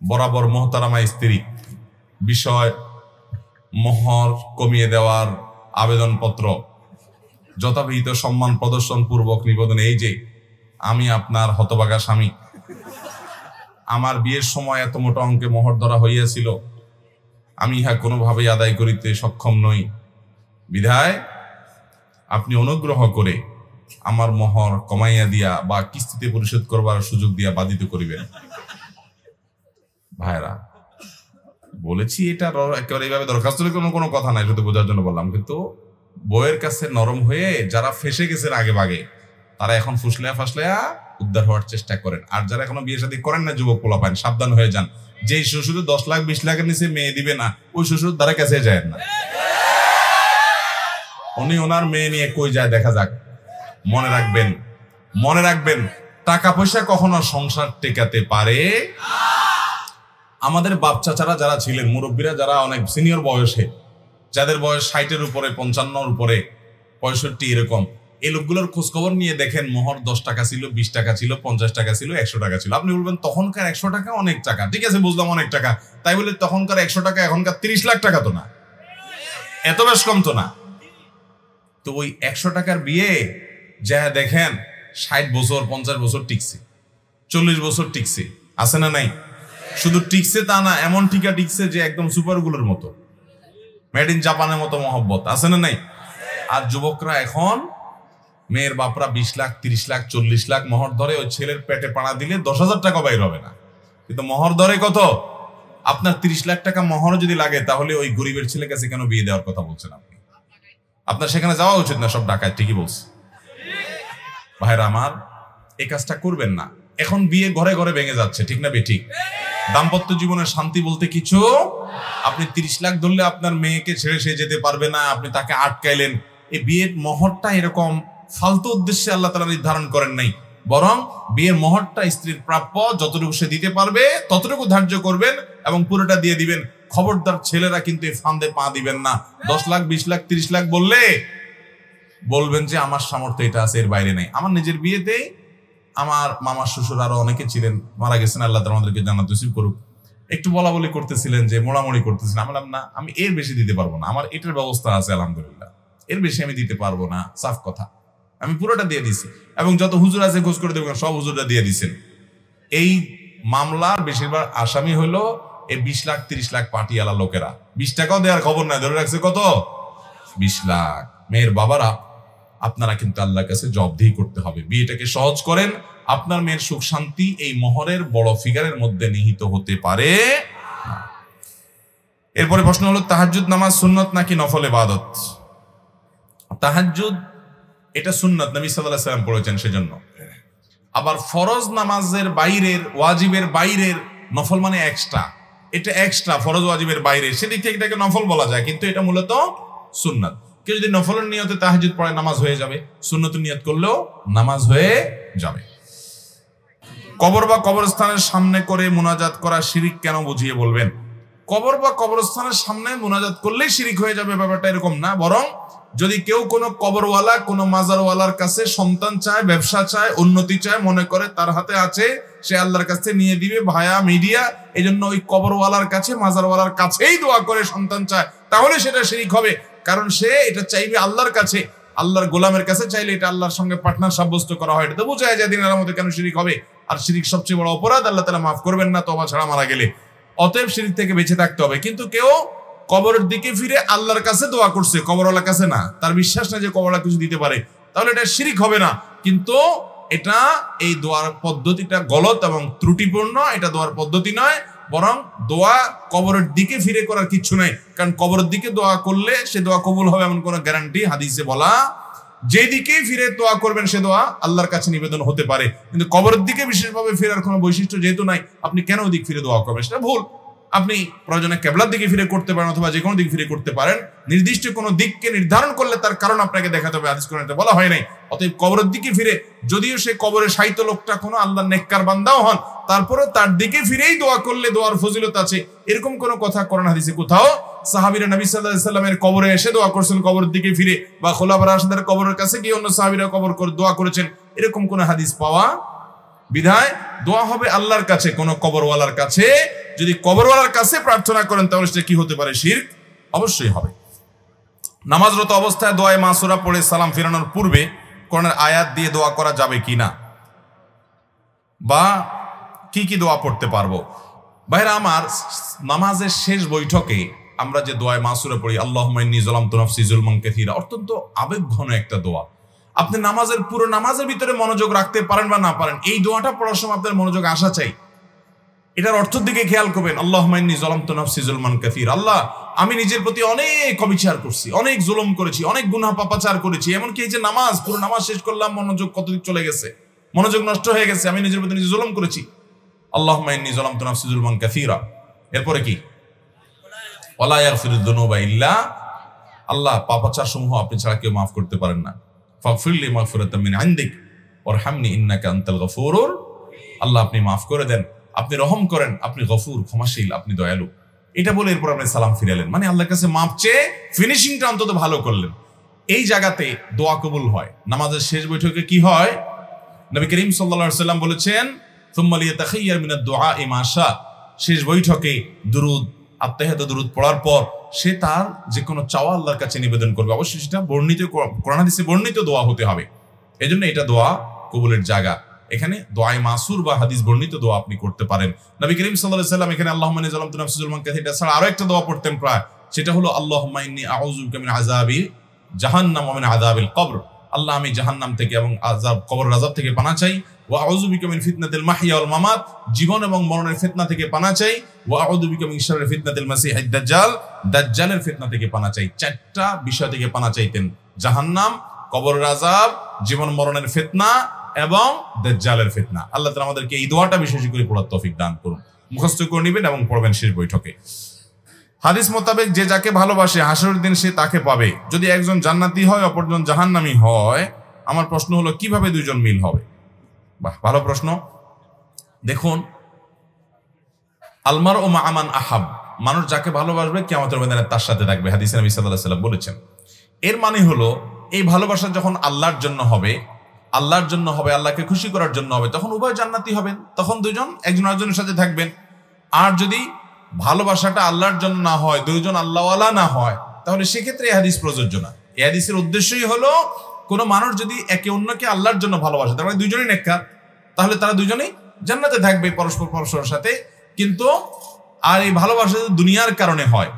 বরাবর মোহতারামা স্ত্রী, বিষয় মোহর কমিয়ে দেওয়ার আবেদনপত্র যথাবিহিত সম্মান প্রদর্শন পূর্বক নিবেদন, এই যে আমি আপনার হতভাগা স্বামী, আমার বিয়ের সময় এত মোটা অঙ্কে মোহর ধরা হইয়াছিল, আমি ইহা কোনোভাবেই আদায় করিতে সক্ষম নই, বিধায় আপনি অনুগ্রহ করে আমার মোহর কমাইয়া দিয়া বা কিস্তিতে পরিশোধ করবার সুযোগ দিয়া বাধিত করিবেন। ভাইরা বলেছি এটা একেবারে এইভাবে দরখাস্ত কোনো কথা নাই, শুধু বোঝার জন্য বললাম। কিন্তু বইয়ের কাছে নরম হয়ে যারা ফেসে গেছেন আগে ভাগে, তারা এখন ফুসলেয়া ফাসলেয়া উদ্ধার হওয়ার চেষ্টা করেন। আর যারা এখনো বিয়ে শাদী করেন না, যুবক পোলা পান, সাবধান হয়ে যান। যেই শ্বশুর 10 লাখ 20 লাখের নিচে মেয়ে দিবে না, ওই শ্বশুর দ্বারা কাছে যায় না। উনি ওনার মেয়ে নিয়ে কই যায় দেখা যাক। মনে রাখবেন, মনে রাখবেন, টাকা পয়সা কখনো সংসার টেকাতে পারে। আমাদের বাপ চাচারা যারা ছিলেন, মুরব্বীরা যারা অনেক সিনিয়র বয়সে, যাদের বয়স 60-এর উপরে, 55-এর উপরে, 65 এরকম, এই লোকগুলোর খোঁজ খবর নিয়ে দেখেন মোহর 10 টাকা ছিল, 20 টাকা ছিল, 50 টাকা ছিল, 100 টাকা ছিল। আপনি বলবেন তখনকার 100 টাকা অনেক টাকা, ঠিক আছে বুঝলাম অনেক টাকা, তাই বলে তখনকার 100 টাকা এখনকার 30 লাখ টাকা তো না, এত বেশ কম তো না। তো ওই 100 টাকার বিয়ে যা দেখেন 60 বছর 50 বছর টিকছে, 40 বছর টিকছে, আছে না নাই? শুধু টিকছে তা না, এমন টিকা টিকছে যে একদম সুপারগুলোর মতো, মেড ইন জাপানের মতো মহব্বত, আছে না নাই? আর যুবকরা এখন, মেয়ের বাপরা 20 লাখ 30 লাখ 40 লাখ মোহর ধরে, ওই ছেলের পেটে পাড়া দিলে 10,000 টাকা বাইর হবে না, কিন্তু মোহর ধরে কত? আপনার 30 লাখ টাকা মোহর যদি লাগে, তাহলে ওই গরিবের ছেলে কাছে কেন বিয়ে দেওয়ার কথা বলছেন আপনি? আপনার সেখানে যাওয়া উচিত না, সব ডাকায়, ঠিকই বলছে। ভাইরা আমার, এই কাজটা করবেন না। এখন বিয়ে ঘরে ঘরে ভেঙে যাচ্ছে, ঠিক না বেঠিক? দাম্পত্য জীবনের শান্তি বলতে কিছু, আপনি 30 লাখ ধরলে আপনার মেয়েকে ছেড়ে সে যেতে পারবে না, আপনি তাকে আটকাইলেন। এই বিয়ের মোহরটা এরকম ফালতু উদ্দেশ্যে আল্লাহ তাআলা নির্ধারণ করেন নাই, বরং বিয়ের মোহরটা স্ত্রীর প্রাপ্য, যতটুকু সে দিতে পারবে ততটুকু ধার্য করবেন এবং পুরোটা দিয়ে দিবেন। খবরদার ছেলেরা কিন্তু এই ফান্দে পা দিবেন না। 10 লাখ 20 লাখ 30 লাখ বললে বলবেন যে আমার সামর্থ্য এটা আছে, এর বাইরে নেই। আমার নিজের বিয়েতেই আমার মামার শ্বশুর আরো অনেকে ছিলেন, মারা গেছেন, আল্লাহ তাআলা আমাদেরকে জান্নাত নসিব করুক, একটু বলা বলি করতেছিলেন, যে মোড়ামুড়ি করতেছিলেন। আমি বললাম না, আমি এর বেশি দিতে পারবো না, আমার এটার ব্যবস্থা আছে আলহামদুলিল্লাহ, এর বেশি আমি দিতে পারবো না, সাফ কথা। আমি পুরোটা দিয়ে দিছি, এবং যত হুজুর আছে খোঁজ করে দেবেন, সব হুজুররা দিয়ে দিছেন। এই মামলার বেশিরভাগ আসামি হলো এই 20 লাখ 30 লাখ পাটিয়ালা লোকেরা। 20 টাকাও দেওয়ার খবর নাই, ধরে রাখছে কত? 20 লাখ। মেয়ের বাবারা, আপনারা কিন্তু আল্লাহর কাছে জবাবদিহি করতে হবে। বিয়েটাকে সহজ করেন, আপনার মেয়ের সুখ শান্তি এই মোহরের বড় ফিগারের মধ্যে নিহিত হতে পারে। এরপরে প্রশ্ন হলো, তাহাজ্জুদ নামাজ সুন্নত নাকি নফল ইবাদত? তাহাজ্জুদ এটা সুন্নত, নবী সাল্লাল্লাহু আলাইহি ওয়াসাল্লাম পড়েছেন, সেজন্য। আবার ফরজ নামাজের বাইরের, ওয়াজিবের বাইরের নফল মানে এক্সট্রা, এটা এক্সট্রা, ফরজ ওয়াজিবের বাইরে, সেদিক থেকে এটাকে নফল বলা যায়, কিন্তু এটা মূলত সুন্নত। কেউ যদি নফলের নিয়তে তাহাজ্জুদ পড়ে, নামাজ হয়ে যাবে, সুন্নতের নিয়ত করলেও নামাজ হয়ে যাবে। কবর বা কবরস্থানের সামনে করে মুনাজাত করা শিরিক কেন, বুঝিয়ে বলবেন? কবর বা কবরস্থানের সামনে মুনাজাত করলেই শিরিক হয়ে যাবে, ব্যাপারটা এরকম না। বরং যদি কেউ কোনো কবরওয়ালা, কোনো মাজারওয়ালার কাছে সন্তান চায়, ব্যবসা চায়, উন্নতি চায়, মনে করে তার হাতে আছে, সে আল্লাহর কাছে নিয়ে দিবে ভায়া মিডিয়া, এই জন্য ওই কবরওয়ালার কাছে, মাজারওয়ালার কাছেই দোয়া করে সন্তান চায়, তাহলে সেটা শিরিক হবে। কারণ সে এটা চাইবে আল্লাহর কাছে, আল্লাহর গোলামের কাছে চাইলে এটা আল্লাহর সঙ্গে পার্টনার সাব্যস্ত করা হয়, এটা তো বোঝা যায় দিনের মধ্যে কেন শিরিক হবে। আর শিরিক সবচেয়ে বড় অপরাধ, আল্লাহ তাআলা মাফ করবেন না তওবা ছাড়া মারা গেলে। অতএব শিরিক থেকে বেঁচে থাকতে হবে। কিন্তু কেউ কবরের দিকে ফিরে আল্লাহর কাছে দোয়া করছে, কবরওয়ালার কাছে না, তার বিশ্বাস না যে কবরওয়ালা কিছু দিতে পারে, তাহলে এটা শিরিক হবে না। কিন্তু এটা, এই দোয়ার পদ্ধতিটা গলত এবং ত্রুটিপূর্ণ, এটা দোয়ার পদ্ধতি নয়। বরং দোয়া কবরের দিকে ফিরে করার কিছু নাই, কারণ কবরের দিকে দোয়া করলে সে দোয়া কবুল হবে এমন কোনো গ্যারান্টি হাদিসে বলা, যেদিকে ফিরে দোয়া করবেন সে দোয়া আল্লাহর কাছে নিবেদন হতে পারে, কিন্তু কবরের দিকে বিশেষভাবে ফেরার কোনো বৈশিষ্ট্য যেহেতু নাই, আপনি কেন ওদিক ফিরে দোয়া করবেন, সেটা ভুল। আপনি প্রয়োজনে কেবলার দিকে ফিরে করতে পারেন, অথবা যে কোনো দিক ফিরে করতে পারেন। নির্দিষ্ট কোনো দিককে নির্ধারণ করলে তার কারণ আপনাকে দেখাতে হবে, হাদিস কোরআনে বলা হয় নাই। অতএব কবরের দিকে ফিরে, যদিও সে কবরে শায়িত লোকটা কোনো আল্লাহর নেককার বান্দাও হন, তারপরে তার দিকে ফিরেই দোয়া করলে দোয়ার ফজিলত আছে, এরকম কোনো কথা কোরআন হাদিসে কোথাও সাহাবীরা নবী সাল্লাল্লাহু আলাইহি ওয়াসাল্লামের কবরে এসে দোয়া করছেন কবরের দিকে ফিরে, বা খোলাফায়ে রাশিদের কবরের কাছে গিয়ে অন্য সাহাবীরা কবর করে দোয়া করেছেন, এরকম কোনো হাদিস পাওয়া। বিধায় দোয়া হবে আল্লাহর কাছে, কোনো কবরওয়ালার কাছে। যদি কবরওয়ালার কাছে প্রার্থনা করেন তাহলে সেটা কি হতে পারে? শিরক অবশ্যই হবে। নামাজরত অবস্থায় দোয়ায়ে মাসুরা পড়ে সালাম ফেরানোর পূর্বে কোরআনের আয়াত দিয়ে দোয়া করা যাবে কিনা, বা কি কি দোয়া পড়তে পারবো? ভাইরা আমার, নামাজের শেষ বৈঠকে আমরা যে দোয়ায়ে মাসুরা পড়ি, আল্লাহুম্মা ইন্নী যালামতু নাফসি যুলমান কাসীরা, অত্যন্ত আবেগঘন একটা দোয়া। আপনি নামাজের পুরো নামাজের ভিতরে মনোযোগ রাখতে পারেন বা না পারেন, এই দোয়াটা পড়ার সময় আপনার মনোযোগ আসা চাই। এটার অর্থের দিকে খেয়াল করবেন। আল্লাহুম্মা ইন্নী যালামতু নাফসি যুলমান কাসীরা, আল্লাহ আমি নিজের প্রতি অনেক অবিচার করছি, অনেক জুলুম করেছি, অনেক গুনাহ পাপাচার করেছি। এমনকি এই যে নামাজ, পুরো নামাজ শেষ করলাম, মনোযোগ কতদিক চলে গেছে, মনোযোগ নষ্ট হয়ে গেছে, আমি নিজের প্রতি নিজে জুলুম করেছি। আল্লাহুম্মা ইন্নী যালামতু নাফসি যুলমান কাসীরা। এরপরে কি? ওয়ালা ইয়াগফিরুদ যুনুবা ইল্লা, আল্লাহ পাপাচার সমূহ আপনি ছাড়া কেউ মাফ করতে পারেন না। ফাগফিরলি মাগফিরাতাম মিন ইনদিক ওয়ারহামনি ইন্নাকা আনতাল গফুরুর, আল্লাহ আপনি মাফ করে দেন, আপনি রহম করেন, আপনি গফুর ক্ষমাশীল, আপনি দয়ালু। এটা বলে এরপর আপনি সালাম ফিরালেন, মানে আল্লাহর কাছে মাপ চেয়ে ফিনিশিংটা অন্তত ভালো করলেন। এই জায়গাতে দোয়া কবুল হয়। নামাজের শেষ বৈঠকে কি হয়? নবী করিম সাল্লাল্লাহু আলাইহি ওয়াসাল্লাম বলেছেন, সুম্মা লিয়াতাখায়্যার মিনাদ দুআ মা শা, শেষ বৈঠকে দুরুদ, আত্তাহিয়াত দুরুদ পড়ার পর সে তার যে কোনো চাওয়া আল্লাহর কাছে নিবেদন করবে। অবশ্যই সেটা বর্ণিত কোরআন হাদিসে বর্ণিত দোয়া হতে হবে। এজন্য এটা দোয়া কবুলের জায়গা। এখানে দোয়ায়ে মাসুর বা হাদিস বর্ণিত দোয়া আপনি করতে পারেন। নবী করিম সাল্লাল্লাহু আলাইহি ওয়াসাল্লাম এখানে আল্লাহুম্মা ইন্নী যালামতু নাফসি যুলমান কাসীরা ছাড়া আরো একটা দোয়া পড়তেন প্রায়, সেটা হলো আল্লাহুম্মা ইন্নী আউযু বিকা মিন আযাবি জাহান্নাম ওয়া মিন আযাবিল কবর, আল্লাহ আমি জাহান্নাম থেকে এবং আযাব, কবরের আযাব থেকে পানা চাই। ওয়া আউযু বিকা মিন ফিতনাতিল মাহইয়া ওয়াল মামাত, জীবন এবং মরণের ফিতনা থেকে পানা চাই। ওয়া আউযু বিকা মিন শাররি ফিতনাতিল মাসিহিদ দাজ্জাল, দাজ্জালের ফিতনা থেকে পানা চাই। চারটা বিষয় থেকে পানা চাইতেন, জাহান্নাম, কবরের আযাব, জীবন মরণের ফিতনা এবং দাজ্জালের ফিতনা। আল্লাহ তাআলা আমাদেরকে এই দোয়াটা বিশেষ করে পড়ার তৌফিক দান করুন। মুখস্থ করে নেবেন এবং পড়বেন শেষ বৈঠকে। হাদিস মোতাবেক যে যাকে ভালোবাসে হাসরের দিন সে তাকে পাবে। যদি একজন জান্নাতি হয় অপরজন জাহান্নামী হয়, আমার প্রশ্ন হলো কিভাবে দুইজন মিল হবে? বাহ, ভালো প্রশ্ন। দেখুন, আলমার ও মাআমান আহাব, মানুষ যাকে ভালোবাসবে কিয়ামতের ময়দানে তার সাথে থাকবে, হাদিসে নবী সাল্লাল্লাহু আলাইহি ওয়াসাল্লাম বলেছেন। এর মানে হলো এই ভালোবাসা যখন আল্লাহর জন্য হবে, আল্লাহর জন্য হবে, আল্লাহকে খুশি করার জন্য হবে, তখন উভয় জান্নাতি হবেন, তখন দুইজন একজন আরেকজনের সাথে থাকবেন। আর যদি ভালোবাসাটা আল্লাহর জন্য না হয়, দুইজন আল্লাহওয়ালা না হয়, তাহলে সেক্ষেত্রে এই হাদিস প্রযোজ্য না। এই হাদিসের উদ্দেশ্যই হলো কোনো মানুষ যদি একে অন্যকে আল্লাহর জন্য ভালোবাসে, তার মানে দুইজনই নেককার, তাহলে তারা দুইজনেই জান্নাতে থাকবে পরস্পর পরস্পরের সাথে। কিন্তু আর এই ভালোবাসা যদি দুনিয়ার কারণে হয়,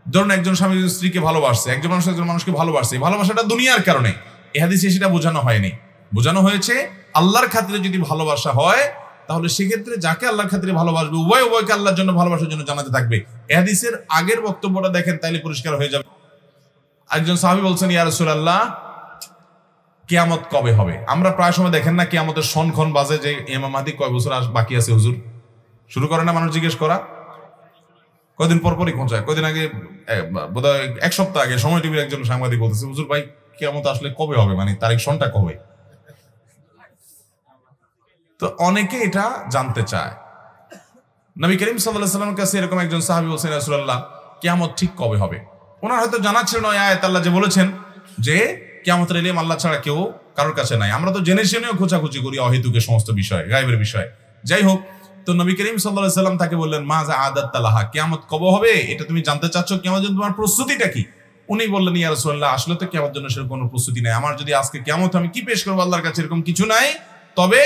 ধরুন একজন স্বামী স্ত্রীকে ভালোবাসছে, একজন মানুষ একজন মানুষকে ভালোবাসছে, এই ভালোবাসাটা দুনিয়ার কারণে, এই হাদিসে সেটা বোঝানো হয়নি। বোঝানো হয়েছে আল্লাহর খাতিরে যদি ভালোবাসা হয়, তাহলে সেক্ষেত্রে যাকে আল্লাহর খাতিরে ভালোবাসবে উভয় উভয়কে আল্লাহর জন্য ভালোবাসার জন্য জানাতে থাকবে। এই হাদিসের আগের বক্তব্যটা দেখেন, তাইলে পরিষ্কার হয়ে যাবে। একজন সাহাবী বলছেন, ইয়া রাসূলুল্লাহ, কিয়ামত কবে হবে? আমরা প্রায় সময় দেখেন না কিয়ামতের শনখন বাজে যে ইমাম মাহদী কয় বছর বাকি আছে হুজুর, শুরু করে না মানুষ জিজ্ঞেস করা, কয়দিন পর পরই পৌঁছায়। কয়দিন আগে বোধহয় এক সপ্তাহ আগে সময় টিভির একজন সাংবাদিক বলতেছে, হুজুর ভাই কিয়ামত আসলে কবে হবে, মানে তারিখ সনটা কবে? তো অনেকে এটা জানতে চায়। নবী করিম সাল্লাল্লাহু আলাইহি ওয়াসাল্লামের কাছে এরকম একজন সাহাবী বলছেন, ইয়া রাসূলুল্লাহ কিয়ামত ঠিক কবে হবে? ওনার হয়তো জানা ছিল না আয়াত আল্লাহ যে বলেছেন যে কিয়ামতের ইলম আল্লাহ ছাড়া কেউ কারোর কাছে নাই। আমরা তো জেনে শুনেও খোঁচাখুচি করি অহেতুকে সমস্ত বিষয়, গায়েবের বিষয়। যাই হোক, তো নবী করিম সাল্লাল্লাহু আলাইহি ওয়াসাল্লাম তাকে বললেন, মা যা আদাত লাহা, কিয়ামত কবে হবে এটা তুমি জানতে চাচ্ছ, কিয়ামতের জন্য তোমার প্রস্তুতিটা কি? উনি বললেন, ইয়া রাসূলুল্লাহ আসলে তো কিয়ামতের জন্য সেরকম কোনো প্রস্তুতি নাই। আমার যদি আজকে কিয়ামত আমি কি পেশ করবো আল্লাহর কাছে এরকম কিছু নাই, তবে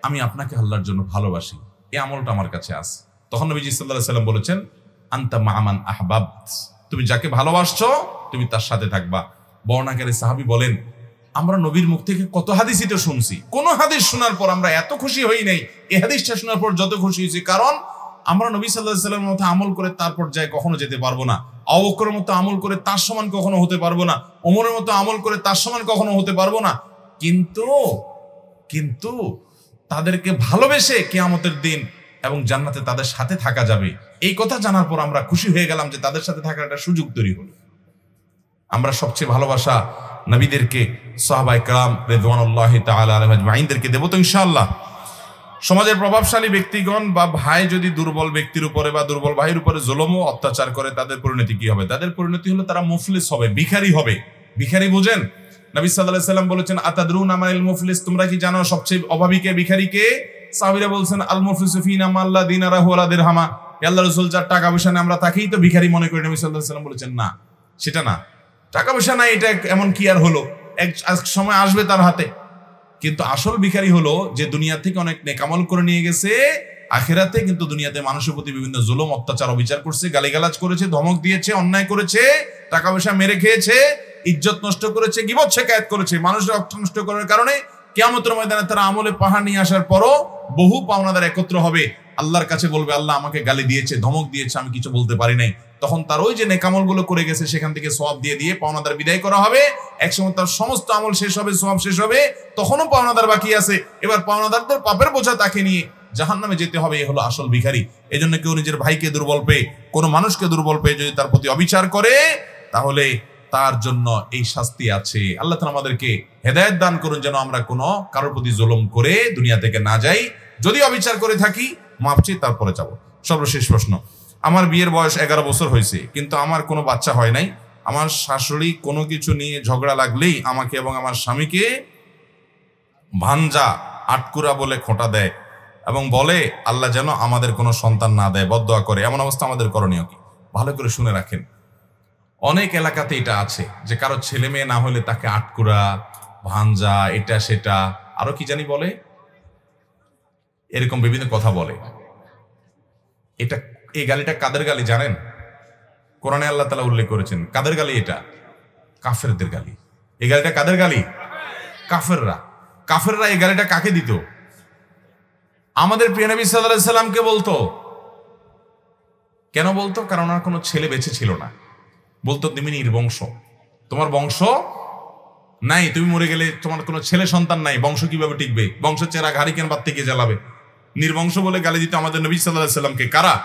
আমি আপনাকে আল্লাহর জন্য ভালোবাসি, এই আমলটা আমার কাছে আছে। তখন নবীজি সাল্লাল্লাহু আলাইহি ওয়াসাল্লাম বলেছেন, আনতা মা'মান আহবাবত, তুমি যাকে ভালোবাসছো তুমি তার সাথে থাকবা। বর্ণনাকারী সাহাবী বলেন, আমরা নবীর মুখ থেকে কত হাদিসই তো শুনছি, কোন হাদিস শোনার পর আমরা এত খুশি হই নাই এই হাদিসটা শোনার পর যত খুশি হয়েছি। কারণ আমরা নবী সাল্লাল্লাহু আলাইহি ওয়াসাল্লামের মতো আমল করে তারপর যায় কখনো যেতে পারবো না, আবু বকরের মতো আমল করে তার সমান কখনো হতে পারবো না, ওমরের মতো আমল করে তার সমান কখনো হতে পারবো না, কিন্তু তাদেরকে ভালোবেসে কিয়ামতের দিন এবং জান্নাতে তাদের সাথে থাকা যাবে, এই কথা জানার পর আমরা খুশি হয়ে গেলাম যে তাদের সাথে থাকার একটা সুযোগ তৈরি হলো। আমরা সবচেয়ে ভালোবাসা নবীদেরকে, সাহাবায়ে কেরাম রিদওয়ানুল্লাহি তাআলা আলাইহিম আজমাইনদেরকে দেব তো ইনশাআল্লাহ। সমাজের প্রভাবশালী ব্যক্তিগণ বা ভাই যদি দুর্বল ব্যক্তির উপরে বা দুর্বল ভাইয়ের উপরে জুলুম ও অত্যাচার করে, তাদের পরিণতি কি হবে? তাদের পরিণতি হলো তারা মুফলিস হবে, ভিখারি হবে। ভিখারি বুঝেন? নবী সাল্লাল্লাহু আলাইহি ওয়াসাল্লাম বলেছেন, আতাদরুনা মানিল মুফলিস, তোমরা কি জানো সবচেয়ে অভাবী কে, ভিখারি কে? সাহাবীরা বলছেন, আল মুফলিসু ফিনা মান লা দিনারাহু ওয়া লা দিরহামা, আল্লাহর রাসূল যার টাকা পয়সা নেই আমরা তাকেই তো ভিখারি মনে করি। নবী সাল্লাল্লাহু আলাইহি ওয়াসাল্লাম বলেছেন, না সেটা না, টাকা পয়সা নাই এটা এমন কি আর হলো, এক সময় আসবে তার হাতে। কিন্তু আসল ভিখারি হলো যে দুনিয়া থেকে অনেক নেক আমল করে নিয়ে গেছে, আখিরাতে কিন্তু দুনিয়াতে মানুষের প্রতি বিভিন্ন জুলুম অত্যাচার অবিচার করছে, গালিগালাজ করেছে, ধমক দিয়েছে, অন্যায় করেছে, টাকা পয়সা মেরে খেয়েছে, ইজ্জত নষ্ট করেছে, গীবত শিকায়াত করেছে। মানুষের অর্থ নষ্ট করার কারণে কিয়ামতের ময়দানে তারা আমলে পাহাড় নিয়ে আসার পরও বহু পাওনাদার একত্র হবে, আল্লাহর কাছে বলবে আল্লাহ আমাকে গালি দিয়েছে, ধমক দিয়েছে, আমি কিছু বলতে পারি নাই, তখন তার ওই যে নেকামল গুলো করে গেছে সেখান থেকে সওয়াব দিয়ে দিয়ে পাওনাদার বিদায় করা হবে। একসময় তার সমস্ত আমল শেষ হবে, সওয়াব শেষ হবে, তখনও পাওনাদার বাকি আছে। এবার পাওনাদারদের পাপের বোঝা তাকে নিয়ে জাহান্নামে যেতে হবে। এ হলো আসল ভিখারি। এই জন্য কেউ নিজের ভাইকে দুর্বল পেয়ে, কোনো মানুষকে দুর্বল পেয়ে যদি তার প্রতি অবিচার করে, তাহলে তার জন্য এই শাস্তি আছে। আল্লাহ তাআলা আমাদেরকে হেদায়েত দান করুন যেন আমরা কোনো কারোর প্রতি জুলুম করে দুনিয়া থেকে না যাই। যদি অবিচার করে থাকি মাপ চেয়ে তারপরে যাব। সর্বশেষ প্রশ্ন, আমার বিয়ের বয়স 11 বছর হয়েছে, কিন্তু আমার কোনো বাচ্চা হয় নাই। আমার শাশুড়ি কোনো কিছু নিয়ে ঝগড়া লাগলেই আমাকে এবং আমার স্বামীকে ভাঞ্জা আটকুরা বলে খোঁটা দেয় এবং বলে আল্লাহ যেন আমাদের কোনো সন্তান না দেয়, বদদোয়া করে। এমন অবস্থা আমাদের করণীয় কি? ভালো করে শুনে রাখেন। অনেক এলাকাতে এটা আছে যে কারো ছেলে মেয়ে না হলে তাকে আটকুরা, ভাঞ্জা, এটা সেটা, আরো কি জানি বলে, এরকম বিভিন্ন কথা বলে। এটা, এই গালিটা কাদের গালি জানেন? কোরআনে আল্লাহ তাআলা উল্লেখ করেছেন কাদের গালি এটা? কাফেরদের গালি। এই গালিটা কাদের গালি? কাফেররা। কাফেররা এই গালিটা কাকে দিত? আমাদের প্রিয় নবী সাল্লাল্লাহু আলাইহি সাল্লামকে বলতো। কেন বলতো? কারণ ওনার কোনো ছেলে বেঁচে ছিল না। বলতো তুমি নির্বংশ, তোমার বংশ নাই, তুমি মরে গেলে তোমার কোনো ছেলে সন্তান নাই, বংশ কিভাবে টিকবে? বংশ চেরা ঘাড়ি কেন বাদ থেকে জ্বালাবে? নির্বংশ বলে গালি দিত আমাদের নবী সাল্লাল্লাহু আলাইহি সাল্লামকে। কারা?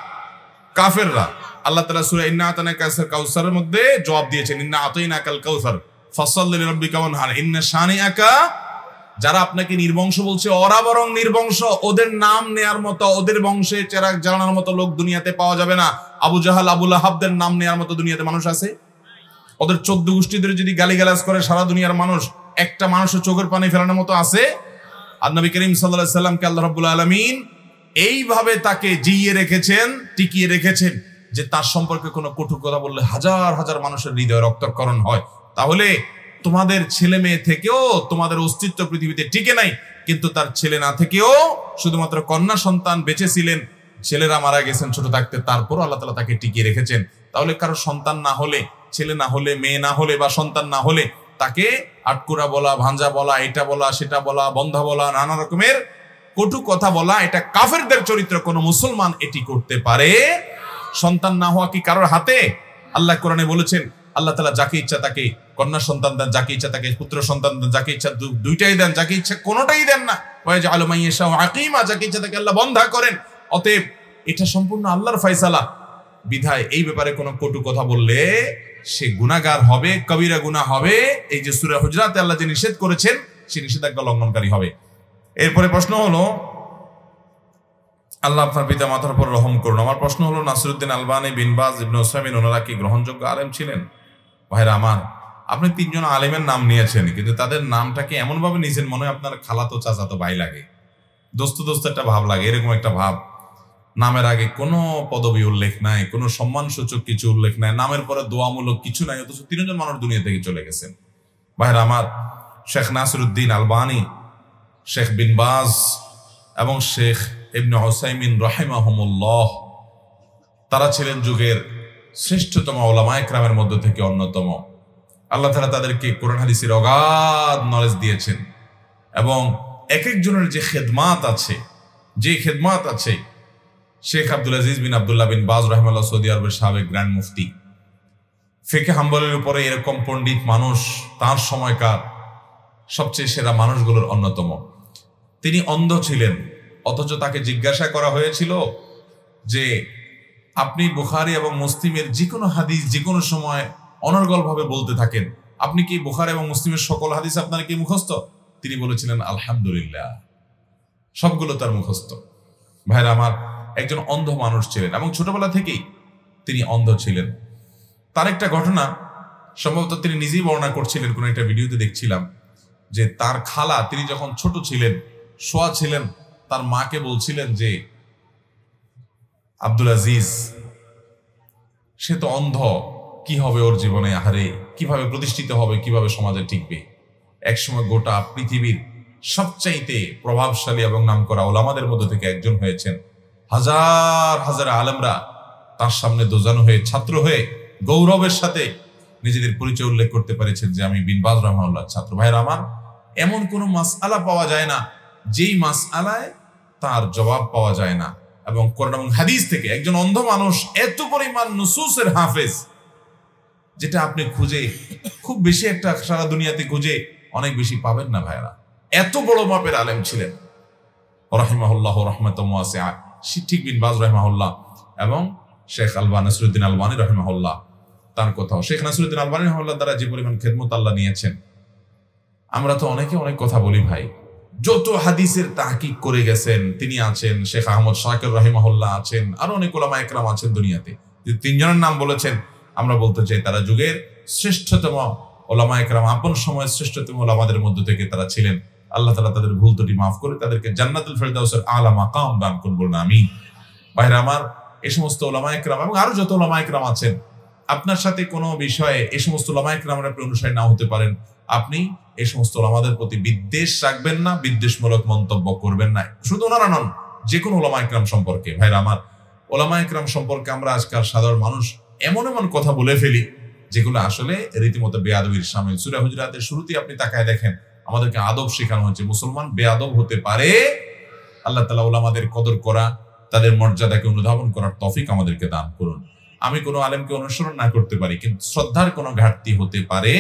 কাফেররা। আল্লাহ তাআলা সূরা ইন্না আতানাকা কাউসারের মধ্যে জবাব দিয়েছেন, ইন্না আতাইনাকাল কাউসার ফাসাল্লি লিরাব্বিকা ওয়ানহার ইন্না শানিআকা। যারা আপনাকে নির্বংশ বলছে, ওরা বরং নির্বংশ। ওদের নাম নেয়ার মতো, ওদের বংশে চেরাগ জ্বালানোর মতো লোক দুনিয়াতে পাওয়া যাবে না। আবু জাহাল, আবু লাহাবদের নাম নেয়ার মতো দুনিয়াতে মানুষ আছে? ওদের 14 গোষ্ঠীদের যদি গালিগালাজ করে সারা দুনিয়ার মানুষ, একটা মানুষের চোখের পানি ফেলানোর মতো আছে? আর নবী করিম সাল্লাল্লাহু আলাইহি সাল্লামকে আল্লাহ রাব্বুল আলামিন এইভাবে তাকে জিইয়ে রেখেছেন, টিকিয়ে রেখেছেন যে তার সম্পর্কে কোনো কটু কথা বললে হাজার হাজার মানুষের হৃদয় রক্তক্ষরণ হয়। তাহলে তোমাদের ছেলে মেয়ে থেকেও তোমাদের অস্তিত্ব পৃথিবীতে টিকে নাই, কিন্তু তার ছেলে না থেকেও শুধুমাত্র কন্যা সন্তান বেঁচে ছিলেন, ছেলেরা মারা গেছেন ছোট থাকতে, তারপর আল্লাহ তাআলা তাকে টিকিয়ে রেখেছেন। তাহলে কারো সন্তান না হলে, ছেলে না হলে, মেয়ে না হলে বা সন্তান না হলে তাকে আটকুরা বলা, ভাঞ্জা বলা, এটা বলা, সেটা বলা, বন্ধা বলা, নানা রকমের কটু কথা বলা, এটা কাফেরদের চরিত্র। কোন মুসলমান এটি করতে পারে? সন্তান না হওয়া কি কারোর হাতে? আল্লাহ কোরআনে বলেছেন আল্লাহ তাআলা যাকে ইচ্ছা তাকে কন্যা সন্তান দেন, যাকে ইচ্ছা তাকে পুত্র সন্তান দেন, যাকে ইচ্ছা দুইটাই দেন, যাকে ইচ্ছা কোনোটাই দেন না। ওয়াজআলু মান ইয়াশাউ আকিমা, যাকে ইচ্ছা তাকে আল্লাহ বন্ধা করেন। অতএব এটা সম্পূর্ণ আল্লাহর ফয়সালা। বিধায় এই ব্যাপারে কোনো কটু কথা বললে সে গুনাহগার হবে, কবিরা গুনাহ হবে। এই যে সূরা হুজরাতে আল্লাহ যে নিষেধ করেছেন সে নিষেধাজ্ঞা লঙ্ঘনকারী হবে। এরপরে প্রশ্ন হলো, আল্লাহ আপনার পিতা মাতার উপর রহম করুন। আমার প্রশ্ন হলো, নাসিরউদ্দিন আলবানী, বিন বাজ, ইবনে উসাইমিন ওনারা কি গ্রহণযোগ্য আলেম ছিলেন? ভাইরা আমার, আপনি 3 জন আলেমের নাম নিয়েছেন, কিন্তু তাদের নামটাকে এমন ভাবে নিয়েছেন মনে হয় আপনার খালাতো চাচাতো ভাই লাগে, দোস্ত দোস্ত একটা ভাব লাগে, এরকম একটা ভাব। নামের আগে কোনো পদবি উল্লেখ নাই, কোনো সম্মানসূচক কিছু উল্লেখ নাই, নামের পরে দোয়ামূলক কিছু নাই, অথচ 3 জন মানুষ দুনিয়া থেকে চলে গেছেন। ভাইরা আমার, শেখ নাসিরউদ্দিন আলবানী, শেখ বিন বাজ এবং শেখ ইবনে উসাইমিন রাহিমাহুমুল্লাহ, তারা ছিলেন যুগের শ্রেষ্ঠতম উলামা ইকরামের মধ্য থেকে অন্যতম। আল্লাহ তাআলা তাদেরকে কোরআন হাদিসের অগাধ নলেজ দিয়েছেন এবং এক একজনের যে খেদমাত আছে, শেখ আব্দুল আজিজ বিন আব্দুল্লাহ বিন বাজ রাহিমাহুল্লাহ সৌদি আরবের সাবেক গ্র্যান্ড মুফতি, ফিকহে হাম্বলের উপরে এরকম পণ্ডিত মানুষ তার সময়কার সবচেয়ে সেরা মানুষগুলোর অন্যতম। তিনি অন্ধ ছিলেন, অথচ তাকে জিজ্ঞাসা করা হয়েছিল যে আপনি বুখারী এবং মুসলিমের যে কোনো হাদিস যে কোনো সময় অনর্গলভাবে বলতে থাকেন, আপনি কি বুখারী এবং মুসলিমের সকল হাদিস আপনার কি মুখস্থ? তিনি বলেছিলেন আলহামদুলিল্লাহ, সবগুলো তার মুখস্থ। ভাইরা আমার, একজন অন্ধ মানুষ ছিলেন এবং ছোটবেলা থেকেই তিনি অন্ধ ছিলেন। তার একটা ঘটনা সম্ভবত তিনি নিজেই বর্ণনা করছিলেন, কোন একটা ভিডিওতে দেখছিলাম যে তার খালা, তিনি যখন ছোট ছিলেন, শোয়া ছিলেন, তার মাকে বলছিলেন যে আব্দুল আজিজ সে তো অন্ধ, কি হবে ওর জীবনে, আহারে কিভাবে প্রতিষ্ঠিত হবে, কিভাবে সমাজে টিকবে। একসময় গোটা পৃথিবীর সবচাইতে প্রভাবশালী এবং নামকরা ওলামাদের মধ্য থেকে একজন হয়েছেন। হাজার হাজার আলেমরা তার সামনে দোজানো হয়ে, ছাত্র হয়ে গৌরবের সাথে নিজেদের পরিচয় উল্লেখ করতে পেরেছেন যে আমি বিন বাজ রাহিমাহুল্লাহ ছাত্র। ভাইরা আমার, এমন কোনো মাসআলা পাওয়া যায় না যেই মাসআলায় তার জবাব পাওয়া যায় না। এবং কোরআন এবং হাদিস থেকে একজন অন্ধ মানুষ এত পরিমাণ নুসুসের হাফেজ, যেটা আপনি খুঁজে খুব বেশি একটা সারা দুনিয়াতে খুঁজে অনেক বেশি পাবেন না ভাইরা। এত বড় মাপের আলেম ছিলেন রাহিমাহুল্লাহ রাহমাতাম ওয়াসিআ, ঠিক বিন বাজ রাহিমাহুল্লাহ এবং শেখ নাসিরুদ্দিন আলবানী রাহিমাহুল্লাহ। তার কথাও শেখ নাসিরুদ্দিন আলবানী রাহিমাহুল্লাহ দ্বারা যে পরিমাণ খেদমত আল্লাহ নিয়েছেন, আমরা তো অনেকে অনেক কথা বলি ভাই। যত হাদিসের তাহকিক করে গেছেন তিনি আছেন, শেখ আহমদ শাকির রাহিমাহুল্লাহ আছেন, আরো অনেক উলামা ইকরাম আছেন দুনিয়াতে। যে তিনজনের নাম বলেছেন, আমরা বলতে চাই তারা যুগের শ্রেষ্ঠতম উলামা ইকরাম, আপন সময়ের শ্রেষ্ঠতম উলামাদের মধ্য থেকে তারা ছিলেন। আল্লাহ তাআলা তাদের ভুল ত্রুটি মাফ করে তাদেরকে জান্নাতুল ফেরদাউসের আলা মাকাম দান করুন, বলুন আমিন। ভাইরা আমার, এই সমস্ত উলামা ইকরাম এবং আরো যত উলামা ইকরাম আছেন, আপনার সাথে কোনো বিষয়ে এই সমস্ত উলামা ইকরামের আপনি অনুসারী নাও হতে পারেন, আপনি এই সমস্ত উলামাদের প্রতি বিদ্বেষ রাখবেন না, বিদ্বেষমূলক মন্তব্য করবেন না। শুধু ওনারা নন, যে কোনো উলামা ইকরাম সম্পর্কে। ভাইরা আমার, উলামা ইকরাম সম্পর্কে আমরা আজকাল সাধারণ মানুষ এমন এমন কথা বলে ফেলি যেগুলো আসলে রীতিমতো বেয়াদবির শামিল। সূরা হুজুরাতের শুরুতেই আপনি তাকায় দেখেন, আমাদেরকে আদব শেখানো হয়েছে। মুসলমান বেয়াদব হতে পারে। আল্লাহ তাআলা উলামাদের কদর করা, তাদের মর্যাদাকে অনুধাবন করার তৌফিক আমাদেরকে দান করুন। আমি কোনো আলেমকে অনুসরণ না করতে পারি, কিন্তু শ্রদ্ধার কোনো ঘাটতি হতে পারে